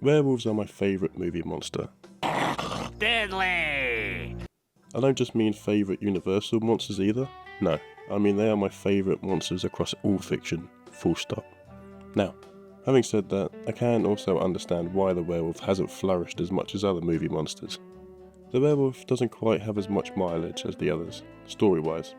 Werewolves are my favourite movie monster. Deadly! I don't just mean favourite Universal monsters either. No, I mean they are my favourite monsters across all fiction, full stop. Now, having said that, I can also understand why the werewolf hasn't flourished as much as other movie monsters. The werewolf doesn't quite have as much mileage as the others, story-wise.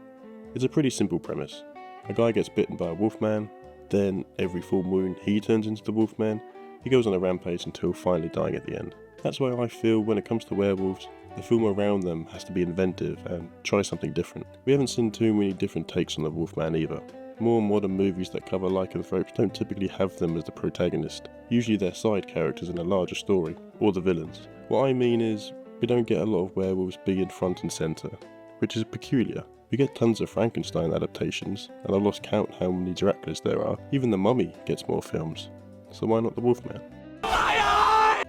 It's a pretty simple premise. A guy gets bitten by a wolfman, then every full moon he turns into the wolfman. He goes on a rampage until finally dying at the end. That's why I feel when it comes to werewolves, the film around them has to be inventive and try something different. We haven't seen too many different takes on the wolfman either. More modern movies that cover lycanthropes don't typically have them as the protagonist. Usually they're side characters in a larger story, or the villains. What I mean is, we don't get a lot of werewolves being front and centre, which is peculiar. We get tons of Frankenstein adaptations, and I've lost count how many Draculas there are. Even The Mummy gets more films, so why not The Wolfman?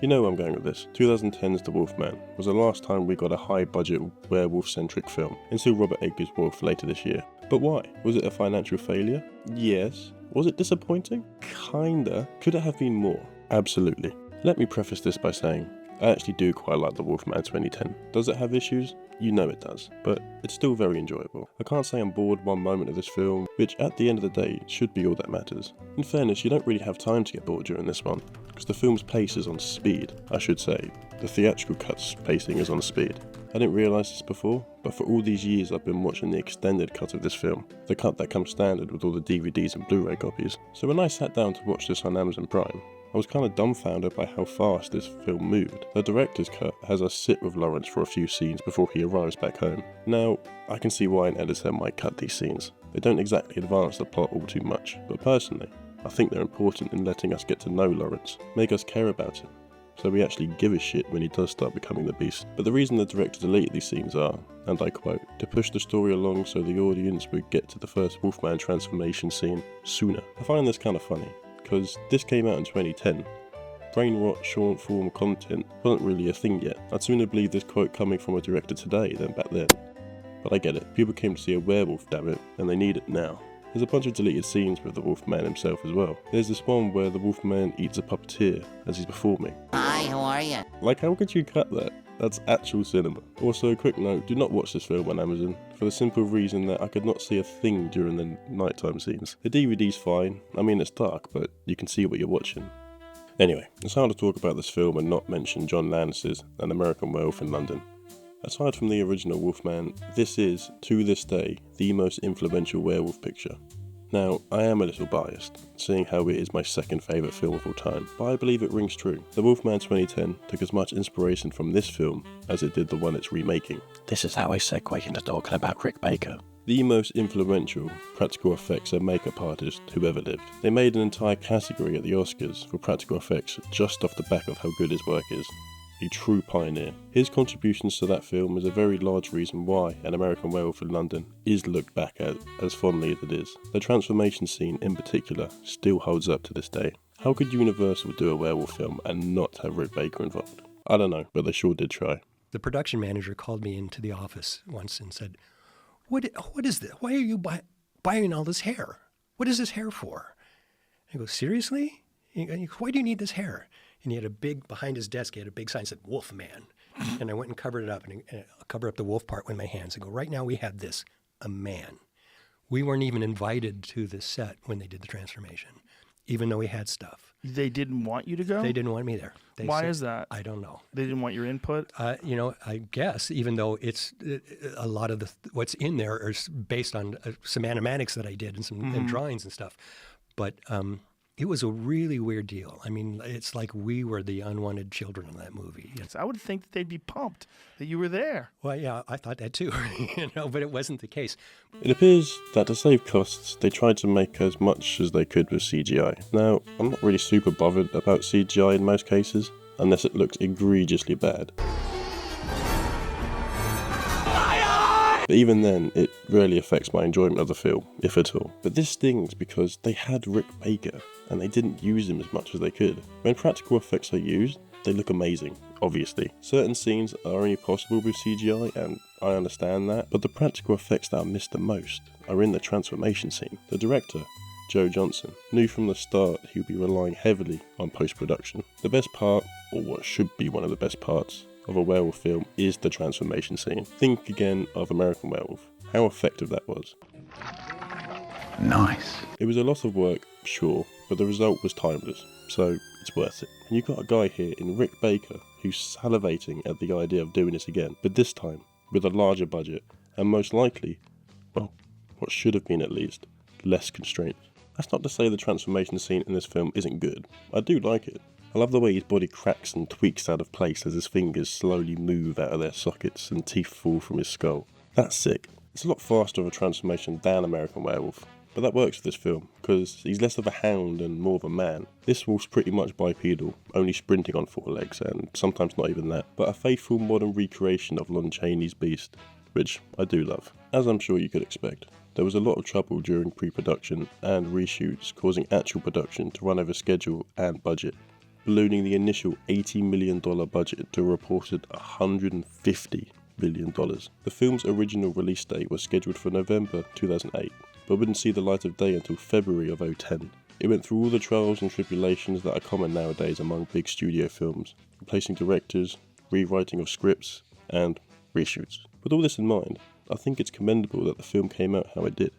You know where I'm going with this. 2010's The Wolfman was the last time we got a high-budget werewolf-centric film, until Robert Eggers' Wolf later this year. But why? Was it a financial failure? Yes. Was it disappointing? Kinda. Could it have been more? Absolutely. Let me preface this by saying, I actually do quite like The Wolfman 2010. Does it have issues? You know it does, but it's still very enjoyable. I can't say I'm bored one moment of this film, which at the end of the day should be all that matters. In fairness, you don't really have time to get bored during this one, because the film's pace is on speed. I should say, the theatrical cut's pacing is on speed. I didn't realise this before, but for all these years I've been watching the extended cut of this film, the cut that comes standard with all the DVDs and Blu-ray copies. So when I sat down to watch this on Amazon Prime, I was kind of dumbfounded by how fast this film moved. The director's cut has us sit with Lawrence for a few scenes before he arrives back home. Now, I can see why an editor might cut these scenes. They don't exactly advance the plot all too much, but personally, I think they're important in letting us get to know Lawrence, make us care about him, so we actually give a shit when he does start becoming the beast. But the reason the director deleted these scenes are, and I quote, to push the story along so the audience would get to the first Wolfman transformation scene sooner. I find this kind of funny, because this came out in 2010. Brain rot short form content wasn't really a thing yet. I'd sooner believe this quote coming from a director today than back then. But I get it, people came to see a werewolf, damn it, and they need it now. There's a bunch of deleted scenes with the Wolfman himself as well. There's this one where the Wolfman eats a puppeteer as he's performing. Hi, how are you? Like, how could you cut that? That's actual cinema. Also, a quick note, do not watch this film on Amazon, for the simple reason that I could not see a thing during the nighttime scenes. The DVD's fine, I mean it's dark, but you can see what you're watching. Anyway, it's hard to talk about this film and not mention John Landis's An American Werewolf in London. Aside from the original Wolfman, this is, to this day, the most influential werewolf picture. Now, I am a little biased, seeing how it is my second favourite film of all time, but I believe it rings true. The Wolfman 2010 took as much inspiration from this film as it did the one it's remaking. This is how I segue into talking about Rick Baker. The most influential practical effects and makeup artist who ever lived. They made an entire category at the Oscars for practical effects just off the back of how good his work is. A true pioneer. His contributions to that film is a very large reason why An American Werewolf in London is looked back at as fondly as it is. The transformation scene in particular still holds up to this day. How could Universal do a werewolf film and not have Rick Baker involved? I don't know, but they sure did try. The production manager called me into the office once and said, What is this? Why are you buying all this hair? What is this hair for? I go, seriously? Why do you need this hair? And he had behind his desk, he had a big sign that said Wolfman. And I went and covered it up, and I covered up the wolf part with my hands and go, right now we have this, a man. We weren't even invited to the set when they did the transformation, even though we had stuff. They didn't want you to go? They didn't want me there. Why is that? I don't know. They didn't want your input? I guess, even though it's a lot of what's in there is based on some animatics that I did and some and drawings and stuff. But it was a really weird deal. I mean, it's like we were the unwanted children in that movie. Yes, I would think that they'd be pumped that you were there. Well, yeah, I thought that too, but it wasn't the case. It appears that to save costs, they tried to make as much as they could with CGI. Now, I'm not really super bothered about CGI in most cases, unless it looks egregiously bad. But even then, it rarely affects my enjoyment of the film, if at all. But this stings because they had Rick Baker, and they didn't use him as much as they could. When practical effects are used, they look amazing, obviously. Certain scenes are only possible with CGI, and I understand that, but the practical effects that are missed the most are in the transformation scene. The director Joe Johnson, knew from the start he would be relying heavily on post-production. The best part, or what should be one of the best parts, of a werewolf film is the transformation scene. Think again of American Werewolf, how effective that was. Nice. It was a lot of work, sure, but the result was timeless, so it's worth it. And you've got a guy here in Rick Baker who's salivating at the idea of doing this again, but this time with a larger budget, and most likely, well, what should have been at least, less constraints. That's not to say the transformation scene in this film isn't good. I do like it. I love the way his body cracks and tweaks out of place as his fingers slowly move out of their sockets and teeth fall from his skull. That's sick. It's a lot faster of a transformation than American Werewolf, but that works for this film, because he's less of a hound and more of a man. This wolf's pretty much bipedal, only sprinting on 4 legs, and sometimes not even that, but a faithful modern recreation of Lon Chaney's beast, which I do love. As I'm sure you could expect, there was a lot of trouble during pre-production and reshoots, causing actual production to run over schedule and budget, ballooning the initial $80 million budget to a reported $150 million. The film's original release date was scheduled for November 2008, but wouldn't see the light of day until February of 2010. It went through all the trials and tribulations that are common nowadays among big studio films, replacing directors, rewriting of scripts, and reshoots. With all this in mind, I think it's commendable that the film came out how it did.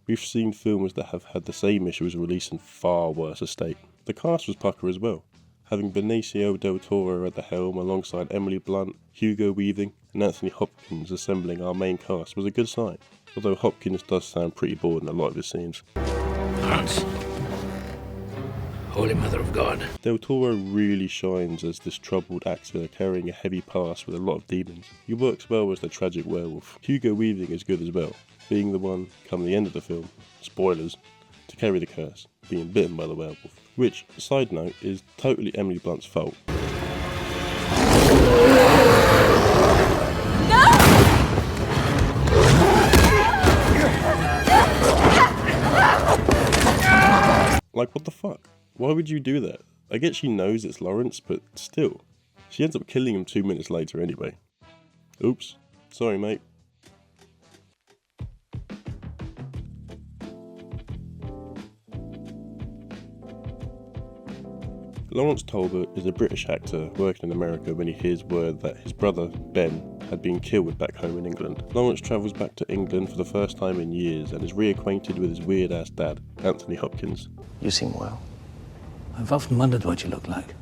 We've seen films that have had the same issues released in far worse estate. The cast was pucker as well, having Benicio del Toro at the helm alongside Emily Blunt, Hugo Weaving and Anthony Hopkins assembling our main cast was a good sign, although Hopkins does sound pretty bored in a lot of his scenes. Hans. Holy Mother of God. Del Toro really shines as this troubled actor carrying a heavy past with a lot of demons. He works well as the tragic werewolf. Hugo Weaving is good as well, being the one, come the end of the film, spoilers, to carry the curse, being bitten by the werewolf. Which, side note, is totally Emily Blunt's fault. Like, what the fuck? Why would you do that? I get she knows it's Lawrence, but still. She ends up killing him 2 minutes later anyway. Oops. Sorry, mate. Lawrence Talbot is a British actor working in America when he hears word that his brother, Ben, had been killed back home in England. Lawrence travels back to England for the first time in years and is reacquainted with his weird-ass dad, Anthony Hopkins. You seem well. I've often wondered what you look like.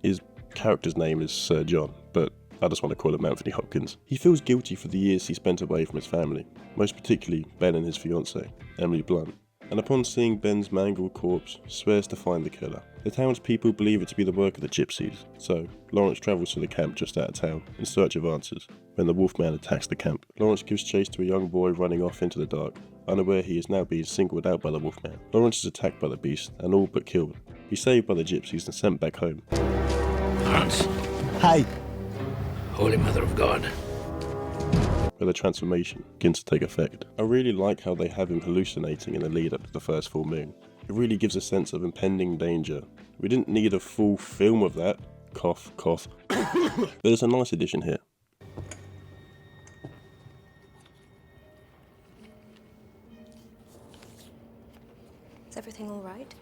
His character's name is Sir John, but I just want to call him Anthony Hopkins. He feels guilty for the years he spent away from his family, most particularly Ben and his fiancée, Emily Blunt. And upon seeing Ben's mangled corpse, swears to find the killer. The townspeople believe it to be the work of the gypsies, so Lawrence travels to the camp just out of town in search of answers. When the Wolfman attacks the camp, Lawrence gives chase to a young boy running off into the dark, unaware he is now being singled out by the Wolfman. Lawrence is attacked by the beast and all but killed. He's saved by the gypsies and sent back home. Hans. Hi. Holy Mother of God. Where the transformation begins to take effect. I really like how they have him hallucinating in the lead up to the first full moon. It really gives a sense of impending danger. We didn't need a full film of that. Cough, cough. But it's a nice addition here. Is everything all right?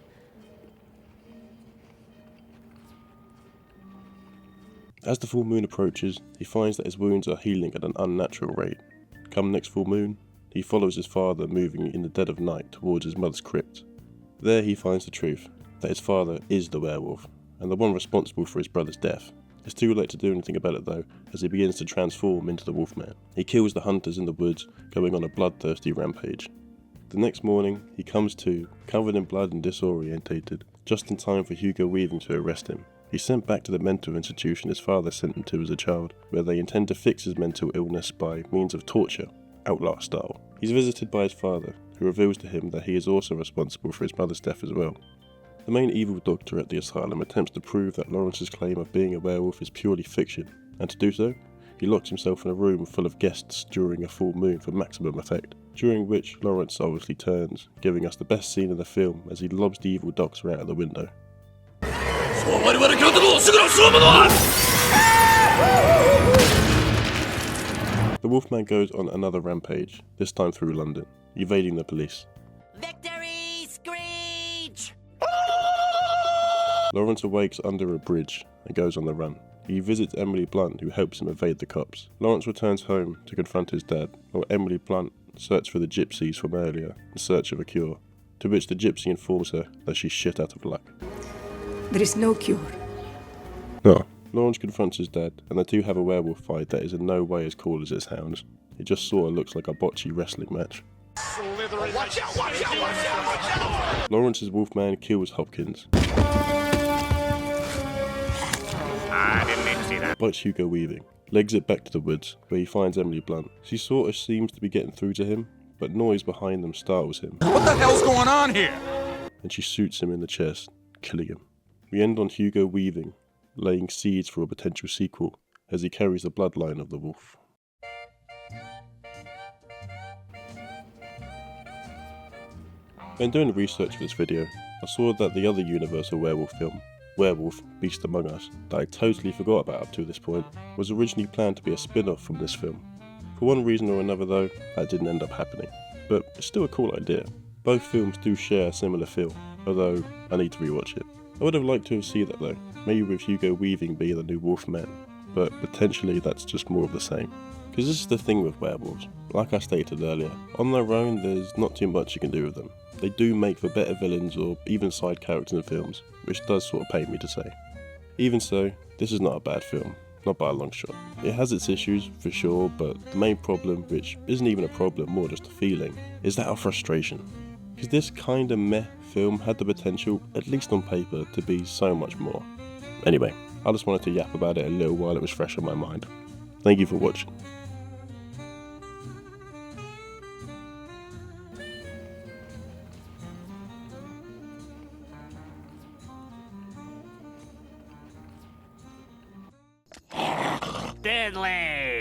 As the full moon approaches, he finds that his wounds are healing at an unnatural rate. Come next full moon, he follows his father moving in the dead of night towards his mother's crypt. There he finds the truth, that his father is the werewolf, and the one responsible for his brother's death. It's too late to do anything about it though, as he begins to transform into the Wolfman. He kills the hunters in the woods, going on a bloodthirsty rampage. The next morning, he comes to, covered in blood and disorientated, just in time for Hugo Weaving to arrest him. He's sent back to the mental institution his father sent him to as a child, where they intend to fix his mental illness by means of torture, outlaw style. He's visited by his father, who reveals to him that he is also responsible for his mother's death as well. The main evil doctor at the asylum attempts to prove that Lawrence's claim of being a werewolf is purely fiction, and to do so, he locks himself in a room full of guests during a full moon for maximum effect, during which Lawrence obviously turns, giving us the best scene in the film as he lobs the evil doctor out of the window. The Wolfman goes on another rampage, this time through London, evading the police. Victory Screech! Lawrence awakes under a bridge and goes on the run. He visits Emily Blunt, who helps him evade the cops. Lawrence returns home to confront his dad, while Emily Blunt searches for the gypsies from earlier in search of a cure, to which the gypsy informs her that she's shit out of luck. There is no cure. No. Lawrence confronts his dad, and the two have a werewolf fight that is in no way as cool as it sounds. It just sorta looks like a botchy wrestling match. Watch out! Lawrence's Wolfman kills Hopkins. I didn't need to see that. Bites Hugo Weaving, legs it back to the woods, where he finds Emily Blunt. She sort of seems to be getting through to him, but noise behind them startles him. What the hell's going on here? And she shoots him in the chest, killing him. We end on Hugo Weaving, laying seeds for a potential sequel, as he carries the bloodline of the wolf. When doing the research for this video, I saw that the other Universal werewolf film, Werewolf Beast Among Us, that I totally forgot about up to this point, was originally planned to be a spin-off from this film. For one reason or another though, that didn't end up happening, but it's still a cool idea. Both films do share a similar feel, although I need to rewatch it. I would have liked to have seen that though, maybe with Hugo Weaving being the new Wolfman, but potentially that's just more of the same. Because this is the thing with werewolves, like I stated earlier, on their own there's not too much you can do with them. They do make for better villains or even side characters in films, which does sort of pain me to say. Even so, this is not a bad film, not by a long shot. It has its issues, for sure, but the main problem, which isn't even a problem, more just a feeling, is that of frustration. Because this kinda meh film had the potential, at least on paper, to be so much more. Anyway, I just wanted to yap about it a little while it was fresh on my mind. Thank you for watching. Deadly!